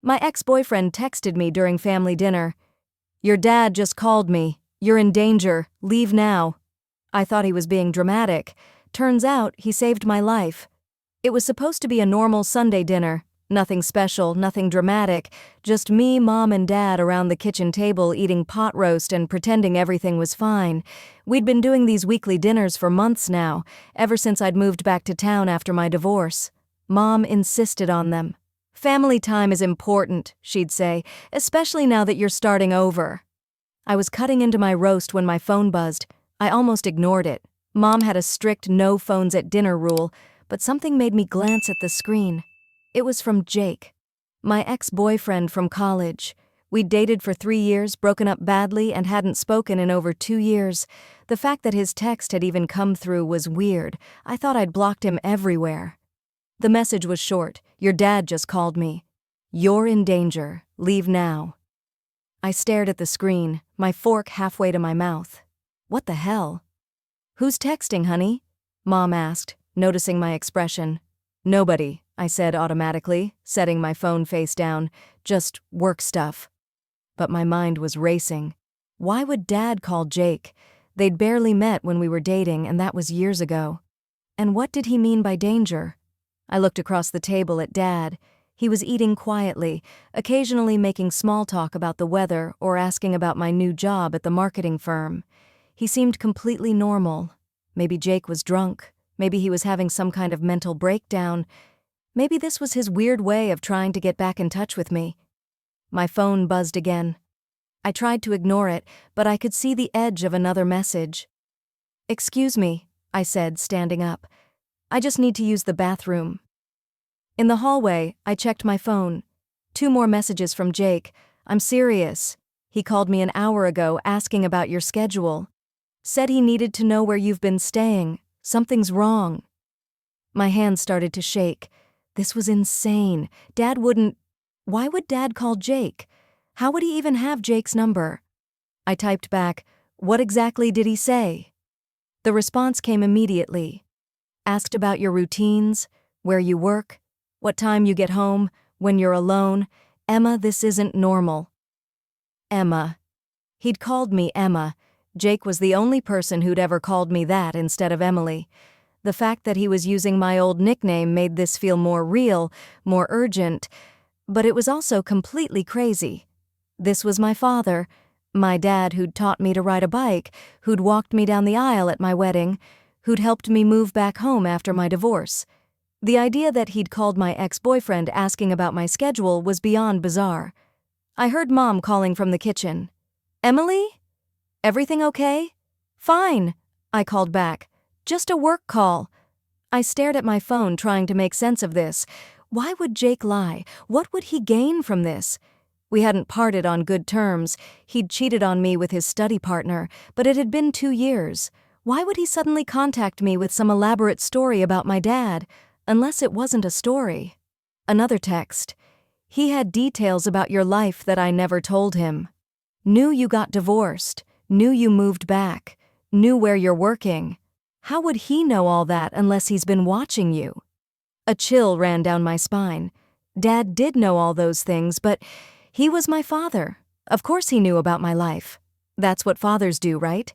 My ex-boyfriend texted me during family dinner. "Your dad just called me. You're in danger. Leave now." I thought he was being dramatic. Turns out he saved my life. It was supposed to be a normal Sunday dinner. Nothing special, nothing dramatic. Just me, Mom, and Dad around the kitchen table eating pot roast and pretending everything was fine. We'd been doing these weekly dinners for months now, ever since I'd moved back to town after my divorce. Mom insisted on them. "Family time is important," she'd say, "especially now that you're starting over." I was cutting into my roast when my phone buzzed. I almost ignored it. Mom had a strict no phones at dinner rule, but something made me glance at the screen. It was from Jake, my ex-boyfriend from college. We'd dated for 3 years, broken up badly, and hadn't spoken in over 2 years. The fact that his text had even come through was weird. I thought I'd blocked him everywhere. The message was short. "Your dad just called me. You're in danger. Leave now." I stared at the screen, my fork halfway to my mouth. What the hell? "Who's texting, honey?" Mom asked, noticing my expression. "Nobody," I said automatically, setting my phone face down. "Just work stuff." But my mind was racing. Why would Dad call Jake? They'd barely met when we were dating, and that was years ago. And what did he mean by danger? I looked across the table at Dad. He was eating quietly, occasionally making small talk about the weather or asking about my new job at the marketing firm. He seemed completely normal. Maybe Jake was drunk. Maybe he was having some kind of mental breakdown. Maybe this was his weird way of trying to get back in touch with me. My phone buzzed again. I tried to ignore it, but I could see the edge of another message. "Excuse me," I said, standing up. "I just need to use the bathroom." In the hallway, I checked my phone. 2 more messages from Jake. "I'm serious. He called me an hour ago asking about your schedule. Said he needed to know where you've been staying. Something's wrong." My hands started to shake. This was insane. Why would Dad call Jake? How would he even have Jake's number? I typed back, "What exactly did he say?" The response came immediately. "Asked about your routines, where you work, what time you get home, when you're alone. Emma, this isn't normal." Emma. He'd called me Emma. Jake was the only person who'd ever called me that instead of Emily. The fact that he was using my old nickname made this feel more real, more urgent, but it was also completely crazy. This was my father, my dad who'd taught me to ride a bike, who'd walked me down the aisle at my wedding, who'd helped me move back home after my divorce. The idea that he'd called my ex-boyfriend asking about my schedule was beyond bizarre. I heard Mom calling from the kitchen. "Emily? Everything okay?" "Fine," I called back. "Just a work call." I stared at my phone trying to make sense of this. Why would Jake lie? What would he gain from this? We hadn't parted on good terms. He'd cheated on me with his study partner, but it had been 2 years. Why would he suddenly contact me with some elaborate story about my dad? Unless it wasn't a story. Another text. "He had details about your life that I never told him. Knew you got divorced. Knew you moved back. Knew where you're working. How would he know all that unless he's been watching you?" A chill ran down my spine. Dad did know all those things, but he was my father. Of course he knew about my life. That's what fathers do, right?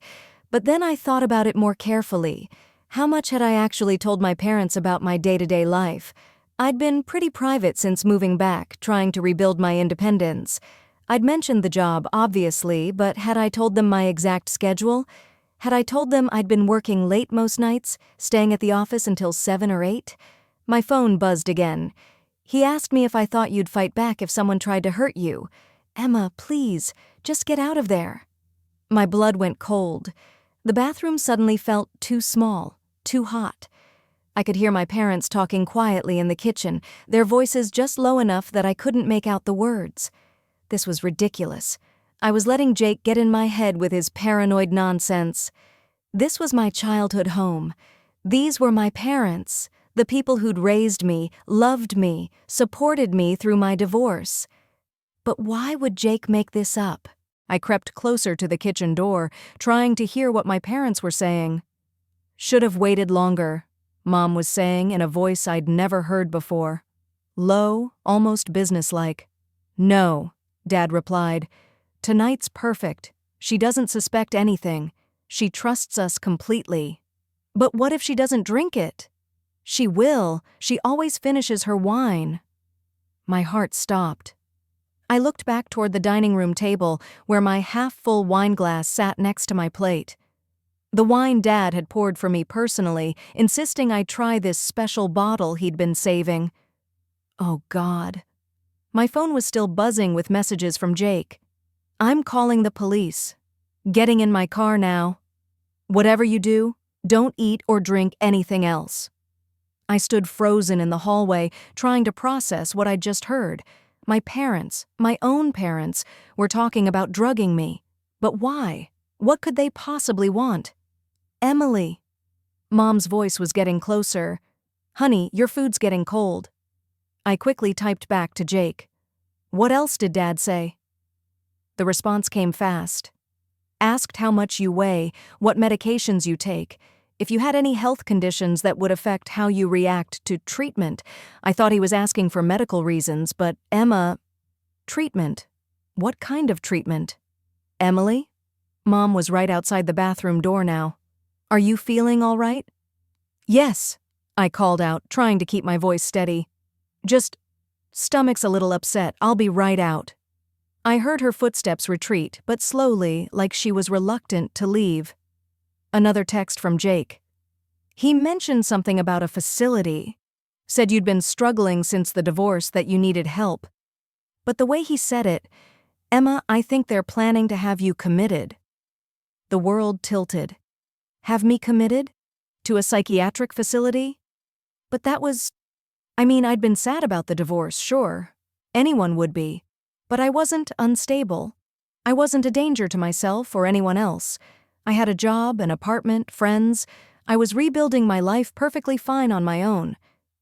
But then I thought about it more carefully. How much had I actually told my parents about my day-to-day life? I'd been pretty private since moving back, trying to rebuild my independence. I'd mentioned the job, obviously, but had I told them my exact schedule? Had I told them I'd been working late most nights, staying at the office until 7 or 8? My phone buzzed again. "He asked me if I thought you'd fight back if someone tried to hurt you. Emma, please, just get out of there." My blood went cold. The bathroom suddenly felt too small, too hot. I could hear my parents talking quietly in the kitchen, their voices just low enough that I couldn't make out the words. This was ridiculous. I was letting Jake get in my head with his paranoid nonsense. This was my childhood home. These were my parents, the people who'd raised me, loved me, supported me through my divorce. But why would Jake make this up? I crept closer to the kitchen door, trying to hear what my parents were saying. "Should have waited longer," Mom was saying in a voice I'd never heard before. Low, almost businesslike. No, Dad replied. Tonight's perfect. She doesn't suspect anything. She trusts us completely. But what if she doesn't drink it? She will. She always finishes her wine. My heart stopped. I looked back toward the dining room table where my half-full wine glass sat next to my plate. The wine Dad had poured for me personally, insisting I try this special bottle he'd been saving. Oh, God. My phone was still buzzing with messages from Jake. I'm calling the police. Getting in my car now. Whatever you do, don't eat or drink anything else. I stood frozen in the hallway, trying to process what I'd just heard. My parents, my own parents, were talking about drugging me. But why? What could they possibly want? Emily. Mom's voice was getting closer. Honey, your food's getting cold. I quickly typed back to Jake. What else did Dad say? The response came fast. Asked how much you weigh, what medications you take, if you had any health conditions that would affect how you react to treatment. I thought he was asking for medical reasons, but Emma... Treatment? What kind of treatment? Emily? Mom was right outside the bathroom door now. Are you feeling all right? Yes, I called out, trying to keep my voice steady. Just, stomach's a little upset, I'll be right out. I heard her footsteps retreat, but slowly, like she was reluctant to leave. Another text from Jake. He mentioned something about a facility. Said you'd been struggling since the divorce, that you needed help. But the way he said it, Emma, I think they're planning to have you committed. The world tilted. Have me committed? To a psychiatric facility? But that was... I'd been sad about the divorce, sure. Anyone would be. But I wasn't unstable. I wasn't a danger to myself or anyone else. I had a job, an apartment, friends. I was rebuilding my life perfectly fine on my own,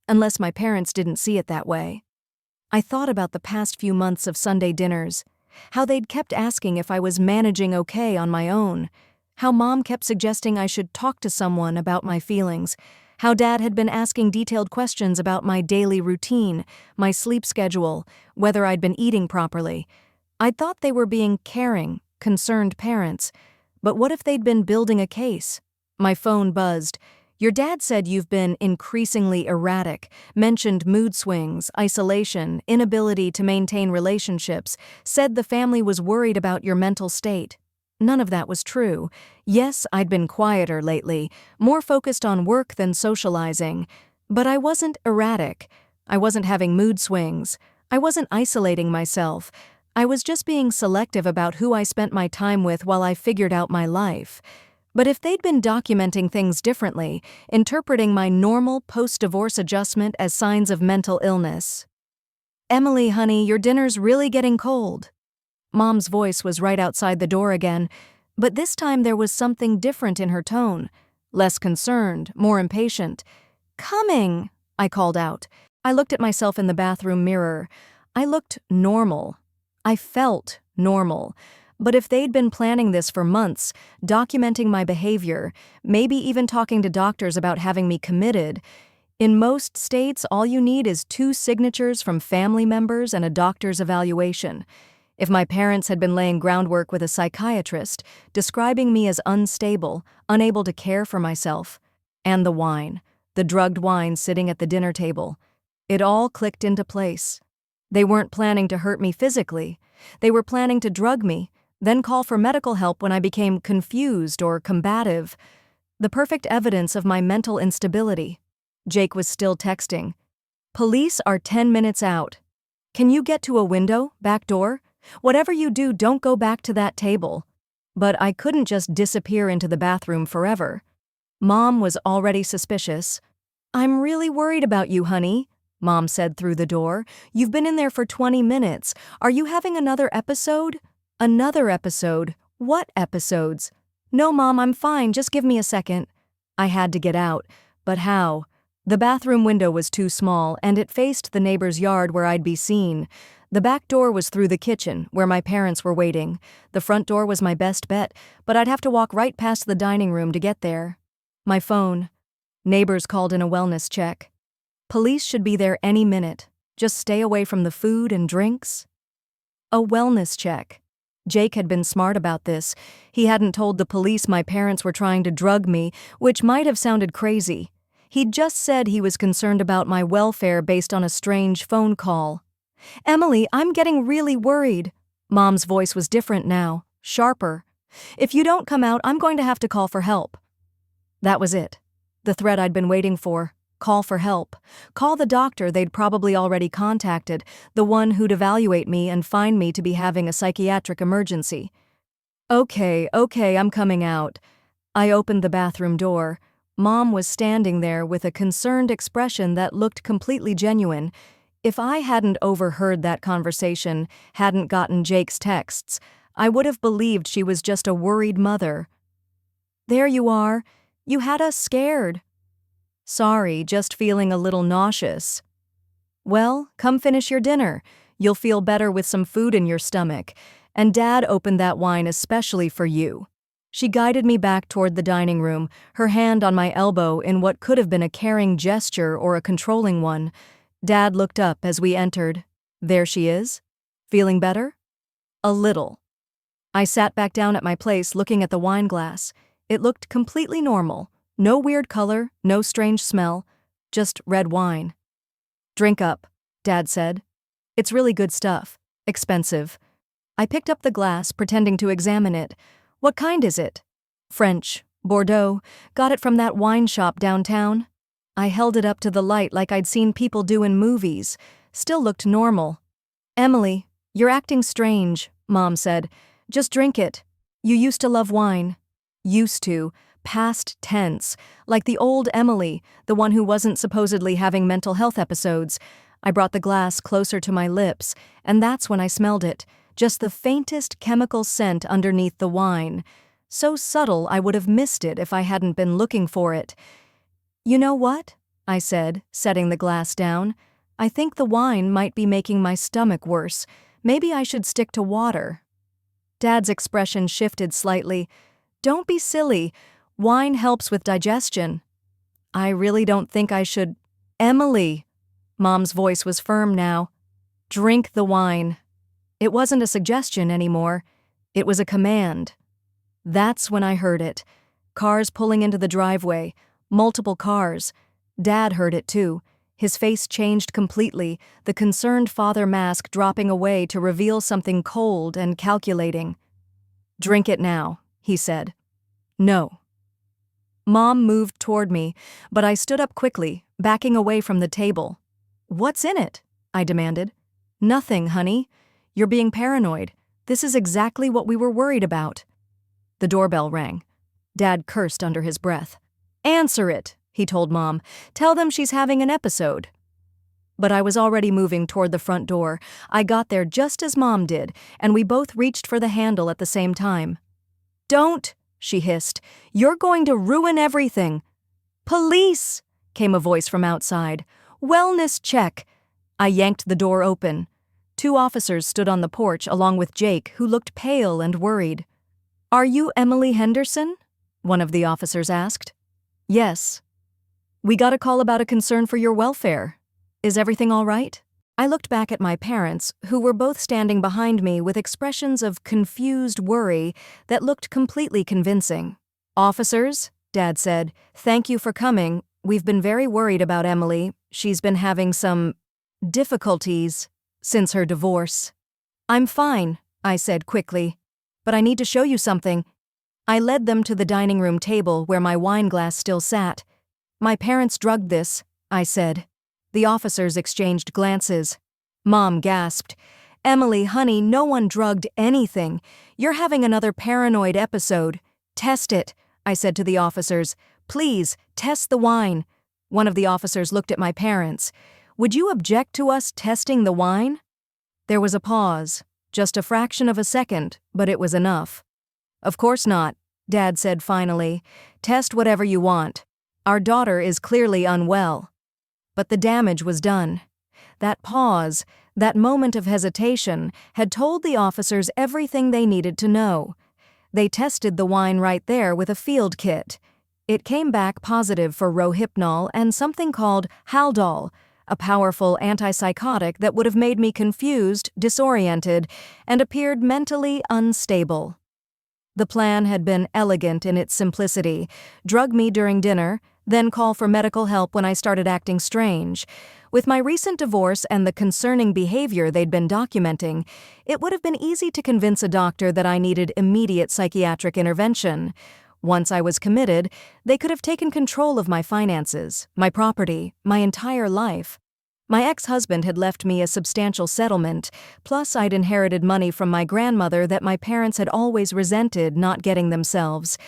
unless my parents didn't see it that way. I thought about the past few months of Sunday dinners, how they'd kept asking if I was managing okay on my own, how Mom kept suggesting I should talk to someone about my feelings, how Dad had been asking detailed questions about my daily routine, my sleep schedule, whether I'd been eating properly. I'd thought they were being caring, concerned parents. But what if they'd been building a case? My phone buzzed. Your dad said you've been increasingly erratic, mentioned mood swings, isolation, inability to maintain relationships, said the family was worried about your mental state. None of that was true. Yes, I'd been quieter lately, more focused on work than socializing. But I wasn't erratic. I wasn't having mood swings. I wasn't isolating myself. I was just being selective about who I spent my time with while I figured out my life. But if they'd been documenting things differently, interpreting my normal post-divorce adjustment as signs of mental illness. Emily, honey, your dinner's really getting cold. Mom's voice was right outside the door again, but this time there was something different in her tone. Less concerned, more impatient. Coming, I called out. I looked at myself in the bathroom mirror. I looked normal. I felt normal. But if they'd been planning this for months, documenting my behavior, maybe even talking to doctors about having me committed, in most states all you need is 2 signatures from family members and a doctor's evaluation. If my parents had been laying groundwork with a psychiatrist, describing me as unstable, unable to care for myself, and the wine, the drugged wine sitting at the dinner table, it all clicked into place. They weren't planning to hurt me physically. They were planning to drug me, then call for medical help when I became confused or combative. The perfect evidence of my mental instability. Jake was still texting. Police are 10 minutes out. Can you get to a window, back door? Whatever you do, don't go back to that table. But I couldn't just disappear into the bathroom forever. Mom was already suspicious. I'm really worried about you, honey, Mom said through the door. You've been in there for 20 minutes. Are you having another episode? Another episode? What episodes? No, Mom, I'm fine. Just give me a second. I had to get out. But how? The bathroom window was too small, and it faced the neighbor's yard where I'd be seen. The back door was through the kitchen, where my parents were waiting. The front door was my best bet, but I'd have to walk right past the dining room to get there. My phone. Neighbors called in a wellness check. Police should be there any minute. Just stay away from the food and drinks. A wellness check. Jake had been smart about this. He hadn't told the police my parents were trying to drug me, which might have sounded crazy. He'd just said he was concerned about my welfare based on a strange phone call. "Emily, I'm getting really worried." Mom's voice was different now, sharper. "If you don't come out, I'm going to have to call for help." That was it. The threat I'd been waiting for. Call for help. Call the doctor they'd probably already contacted, the one who'd evaluate me and find me to be having a psychiatric emergency. Okay, I'm coming out. I opened the bathroom door. Mom was standing there with a concerned expression that looked completely genuine. If I hadn't overheard that conversation, hadn't gotten Jake's texts, I would have believed she was just a worried mother. "There you are. You had us scared." "Sorry, just feeling a little nauseous." "Well, come finish your dinner. You'll feel better with some food in your stomach. And Dad opened that wine especially for you." She guided me back toward the dining room, her hand on my elbow in what could have been a caring gesture or a controlling one. Dad looked up as we entered. "There she is? Feeling better?" "A little." I sat back down at my place looking at the wine glass. It looked completely normal. No weird color, no strange smell, just red wine. "Drink up," Dad said. "It's really good stuff. Expensive." I picked up the glass, pretending to examine it. "What kind is it?" "French. Bordeaux. Got it from that wine shop downtown." I held it up to the light like I'd seen people do in movies. Still looked normal. "Emily, you're acting strange," Mom said. "Just drink it. You used to love wine." Used to. Past tense, like the old Emily, the one who wasn't supposedly having mental health episodes. I brought the glass closer to my lips, and that's when I smelled it, just the faintest chemical scent underneath the wine. So subtle I would have missed it if I hadn't been looking for it. "You know what?" I said, setting the glass down. "I think the wine might be making my stomach worse. Maybe I should stick to water." Dad's expression shifted slightly. "Don't be silly. Wine helps with digestion." "I really don't think I should—" "Emily!" Mom's voice was firm now. "Drink the wine." It wasn't a suggestion anymore. It was a command. That's when I heard it. Cars pulling into the driveway. Multiple cars. Dad heard it too. His face changed completely, the concerned father mask dropping away to reveal something cold and calculating. "Drink it now," he said. "No." Mom moved toward me, but I stood up quickly, backing away from the table. "What's in it?" I demanded. "Nothing, honey. You're being paranoid. This is exactly what we were worried about." The doorbell rang. Dad cursed under his breath. "Answer it," he told Mom. "Tell them she's having an episode." But I was already moving toward the front door. I got there just as Mom did, and we both reached for the handle at the same time. "Don't!" she hissed. "You're going to ruin everything." "Police!" came a voice from outside. "Wellness check." I yanked the door open. 2 officers stood on the porch along with Jake, who looked pale and worried. "Are you Emily Henderson?" one of the officers asked. "Yes." "We got a call about a concern for your welfare. Is everything all right?" I looked back at my parents, who were both standing behind me with expressions of confused worry that looked completely convincing. "Officers," Dad said, "thank you for coming. We've been very worried about Emily. She's been having some difficulties since her divorce." "I'm fine," I said quickly. "But I need to show you something." I led them to the dining room table where my wine glass still sat. "My parents drugged this," I said. The officers exchanged glances. Mom gasped. "Emily, honey, no one drugged anything. You're having another paranoid episode. Test it," I said to the officers. "Please, test the wine." One of the officers looked at my parents. "Would you object to us testing the wine?" There was a pause, just a fraction of a second, but it was enough. "Of course not," Dad said finally. "Test whatever you want. Our daughter is clearly unwell." But the damage was done. That pause, that moment of hesitation, had told the officers everything they needed to know. They tested the wine right there with a field kit. It came back positive for Rohypnol and something called Haldol, a powerful antipsychotic that would have made me confused, disoriented, and appeared mentally unstable. The plan had been elegant in its simplicity: drug me during dinner, then call for medical help when I started acting strange. With my recent divorce and the concerning behavior they'd been documenting, it would have been easy to convince a doctor that I needed immediate psychiatric intervention. Once I was committed, they could have taken control of my finances, my property, my entire life. My ex-husband had left me a substantial settlement, plus I'd inherited money from my grandmother that my parents had always resented not getting themselves.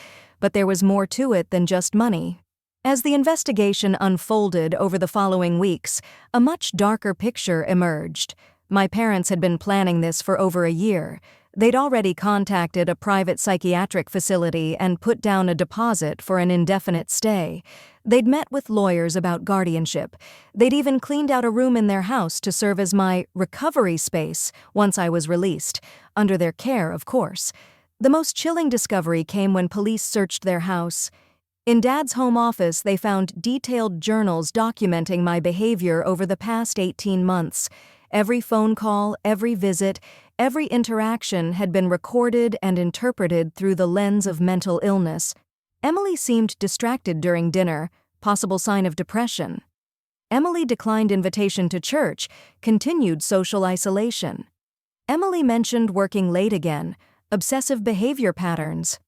But there was more to it than just money. As the investigation unfolded over the following weeks, a much darker picture emerged. My parents had been planning this for over a year. They'd already contacted a private psychiatric facility and put down a deposit for an indefinite stay. They'd met with lawyers about guardianship. They'd even cleaned out a room in their house to serve as my recovery space once I was released, under their care, of course. The most chilling discovery came when police searched their house. In Dad's home office, they found detailed journals documenting my behavior over the past 18 months. Every phone call, every visit, every interaction had been recorded and interpreted through the lens of mental illness. Emily seemed distracted during dinner, possible sign of depression. Emily declined invitation to church, continued social isolation. Emily mentioned working late again, obsessive behavior patterns.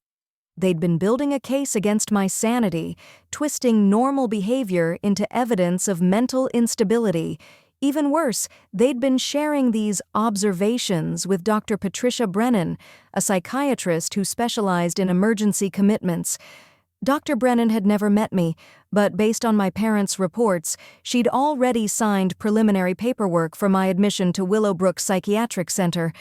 They'd been building a case against my sanity, twisting normal behavior into evidence of mental instability. Even worse, they'd been sharing these observations with Dr. Patricia Brennan, a psychiatrist who specialized in emergency commitments. Dr. Brennan had never met me, but based on my parents' reports, she'd already signed preliminary paperwork for my admission to Willowbrook Psychiatric Center.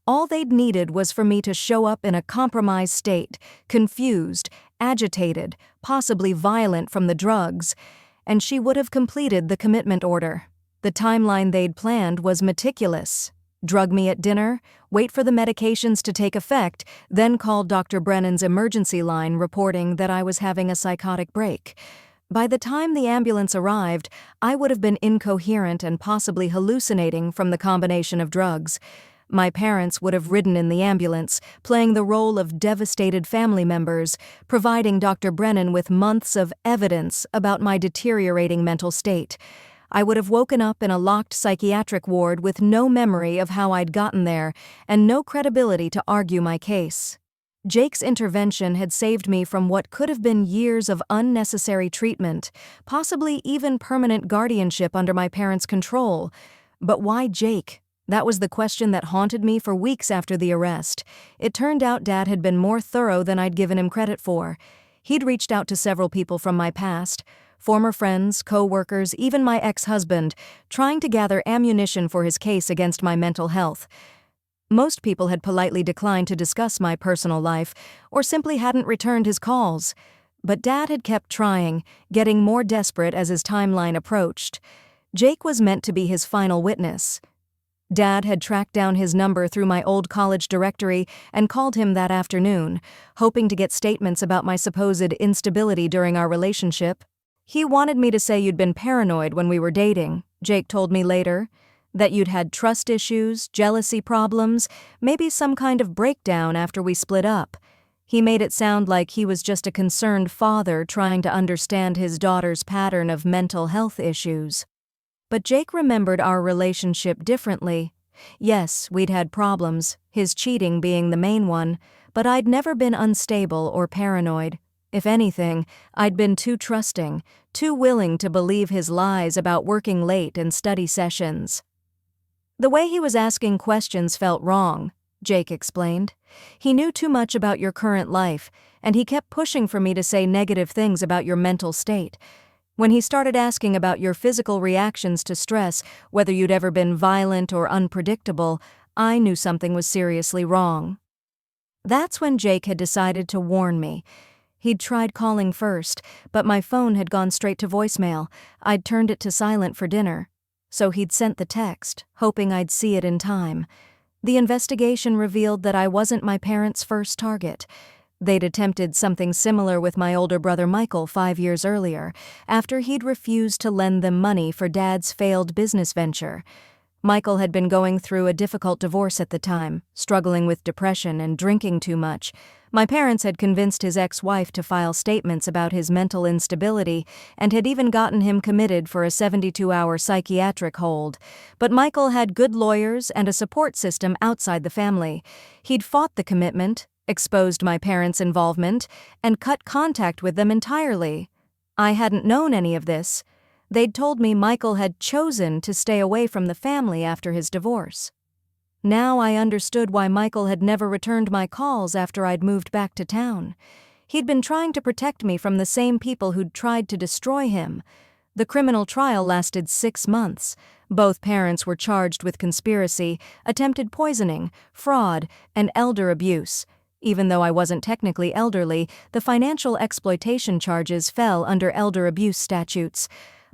All they'd needed was for me to show up in a compromised state, confused, agitated, possibly violent from the drugs, and she would have completed the commitment order. The timeline they'd planned was meticulous. Drug me at dinner, wait for the medications to take effect, then call Dr. Brennan's emergency line reporting that I was having a psychotic break. By the time the ambulance arrived, I would have been incoherent and possibly hallucinating from the combination of drugs. My parents would have ridden in the ambulance, playing the role of devastated family members, providing Dr. Brennan with months of evidence about my deteriorating mental state. I would have woken up in a locked psychiatric ward with no memory of how I'd gotten there and no credibility to argue my case. Jake's intervention had saved me from what could have been years of unnecessary treatment, possibly even permanent guardianship under my parents' control. But why Jake? That was the question that haunted me for weeks after the arrest. It turned out Dad had been more thorough than I'd given him credit for. He'd reached out to several people from my past, former friends, co-workers, even my ex-husband, trying to gather ammunition for his case against my mental health. Most people had politely declined to discuss my personal life or simply hadn't returned his calls. But Dad had kept trying, getting more desperate as his timeline approached. Jake was meant to be his final witness. Dad had tracked down his number through my old college directory and called him that afternoon, hoping to get statements about my supposed instability during our relationship. He wanted me to say you'd been paranoid when we were dating, Jake told me later, that you'd had trust issues, jealousy problems, maybe some kind of breakdown after we split up. He made it sound like he was just a concerned father trying to understand his daughter's pattern of mental health issues. But Jake remembered our relationship differently. Yes, we'd had problems, his cheating being the main one, but I'd never been unstable or paranoid. If anything, I'd been too trusting, too willing to believe his lies about working late and study sessions. The way he was asking questions felt wrong, Jake explained. He knew too much about your current life, and he kept pushing for me to say negative things about your mental state. When he started asking about your physical reactions to stress, whether you'd ever been violent or unpredictable, I knew something was seriously wrong. That's when Jake had decided to warn me. He'd tried calling first, but my phone had gone straight to voicemail. I'd turned it to silent for dinner. So he'd sent the text, hoping I'd see it in time. The investigation revealed that I wasn't my parents' first target. They'd attempted something similar with my older brother Michael 5 years earlier, after he'd refused to lend them money for Dad's failed business venture. Michael had been going through a difficult divorce at the time, struggling with depression and drinking too much. My parents had convinced his ex-wife to file statements about his mental instability and had even gotten him committed for a 72-hour psychiatric hold. But Michael had good lawyers and a support system outside the family. He'd fought the commitment, exposed my parents' involvement, and cut contact with them entirely. I hadn't known any of this. They'd told me Michael had chosen to stay away from the family after his divorce. Now I understood why Michael had never returned my calls after I'd moved back to town. He'd been trying to protect me from the same people who'd tried to destroy him. The criminal trial lasted 6 months. Both parents were charged with conspiracy, attempted poisoning, fraud, and elder abuse. Even though I wasn't technically elderly, the financial exploitation charges fell under elder abuse statutes.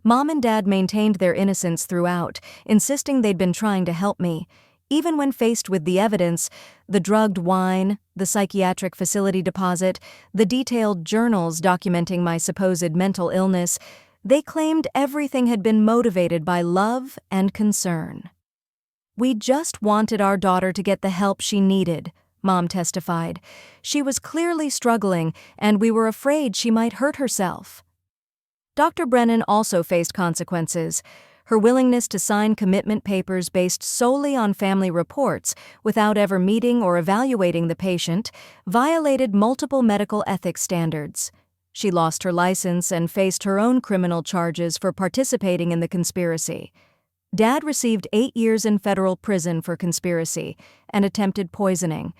Mom and Dad maintained their innocence throughout, insisting they'd been trying to help me. Even when faced with the evidence, the drugged wine, the psychiatric facility deposit, the detailed journals documenting my supposed mental illness, they claimed everything had been motivated by love and concern. "We just wanted our daughter to get the help she needed," Mom testified. "She was clearly struggling, and we were afraid she might hurt herself." Dr. Brennan also faced consequences. Her willingness to sign commitment papers based solely on family reports without ever meeting or evaluating the patient violated multiple medical ethics standards. She lost her license and faced her own criminal charges for participating in the conspiracy. Dad received 8 years in federal prison for conspiracy and attempted poisoning.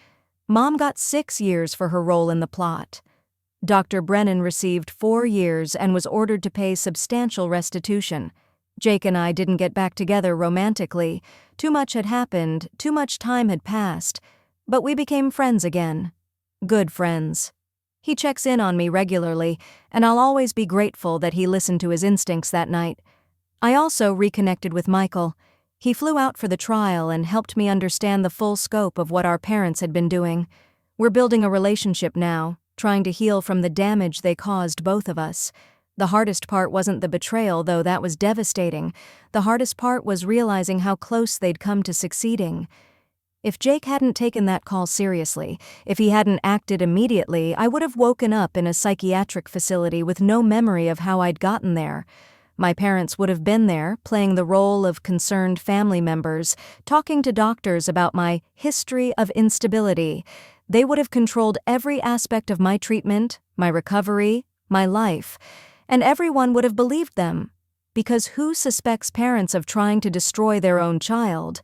Mom got 6 years for her role in the plot. Dr. Brennan received 4 years and was ordered to pay substantial restitution. Jake and I didn't get back together romantically. Too much had happened, too much time had passed. But we became friends again. Good friends. He checks in on me regularly, and I'll always be grateful that he listened to his instincts that night. I also reconnected with Michael. He flew out for the trial and helped me understand the full scope of what our parents had been doing. We're building a relationship now, trying to heal from the damage they caused both of us. The hardest part wasn't the betrayal, though that was devastating. The hardest part was realizing how close they'd come to succeeding. If Jake hadn't taken that call seriously, if he hadn't acted immediately, I would have woken up in a psychiatric facility with no memory of how I'd gotten there. My parents would have been there, playing the role of concerned family members, talking to doctors about my history of instability. They would have controlled every aspect of my treatment, my recovery, my life, and everyone would have believed them. Because who suspects parents of trying to destroy their own child?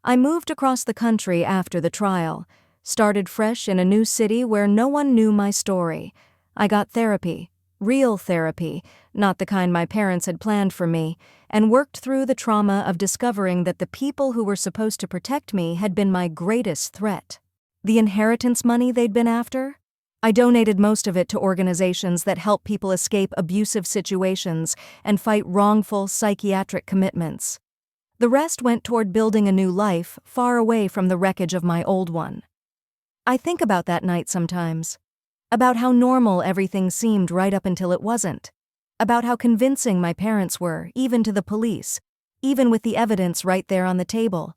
I moved across the country after the trial, started fresh in a new city where no one knew my story. I got therapy, real therapy, not the kind my parents had planned for me, and worked through the trauma of discovering that the people who were supposed to protect me had been my greatest threat. The inheritance money they'd been after? I donated most of it to organizations that help people escape abusive situations and fight wrongful psychiatric commitments. The rest went toward building a new life far away from the wreckage of my old one. I think about that night sometimes. About how normal everything seemed right up until it wasn't. About how convincing my parents were, even to the police, even with the evidence right there on the table.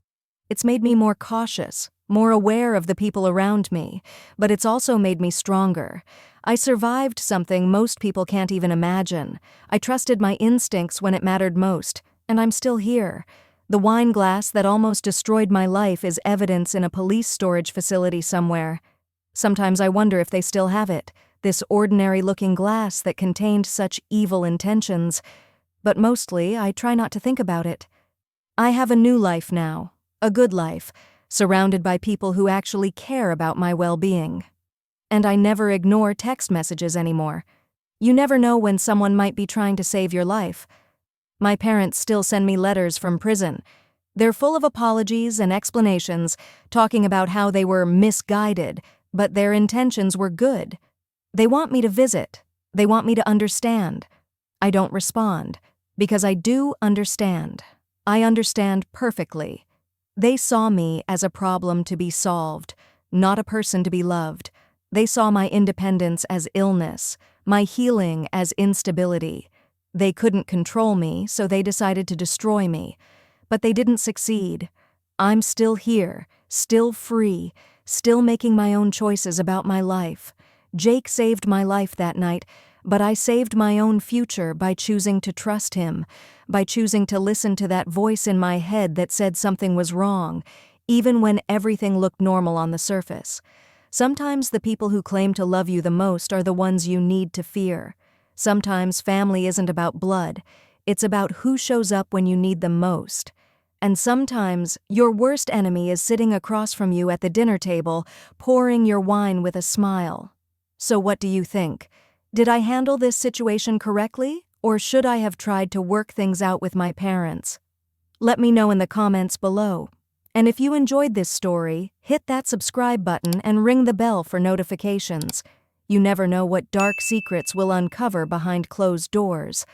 It's made me more cautious, more aware of the people around me, but it's also made me stronger. I survived something most people can't even imagine. I trusted my instincts when it mattered most, and I'm still here. The wine glass that almost destroyed my life is evidence in a police storage facility somewhere. Sometimes I wonder if they still have it, this ordinary-looking glass that contained such evil intentions. But mostly, I try not to think about it. I have a new life now, a good life, surrounded by people who actually care about my well-being. And I never ignore text messages anymore. You never know when someone might be trying to save your life. My parents still send me letters from prison. They're full of apologies and explanations, talking about how they were misguided, but their intentions were good. They want me to visit. They want me to understand. I don't respond, because I do understand. I understand perfectly. They saw me as a problem to be solved, not a person to be loved. They saw my independence as illness, my healing as instability. They couldn't control me, so they decided to destroy me. But they didn't succeed. I'm still here, still free, still making my own choices about my life. Jake saved my life that night, but I saved my own future by choosing to trust him, by choosing to listen to that voice in my head that said something was wrong, even when everything looked normal on the surface. Sometimes the people who claim to love you the most are the ones you need to fear. Sometimes family isn't about blood, it's about who shows up when you need them most. And sometimes your worst enemy is sitting across from you at the dinner table, pouring your wine with a smile. So what do you think? Did I handle this situation correctly, or should I have tried to work things out with my parents? Let me know in the comments below. And if you enjoyed this story, hit that subscribe button and ring the bell for notifications. You never know what dark secrets will uncover behind closed doors.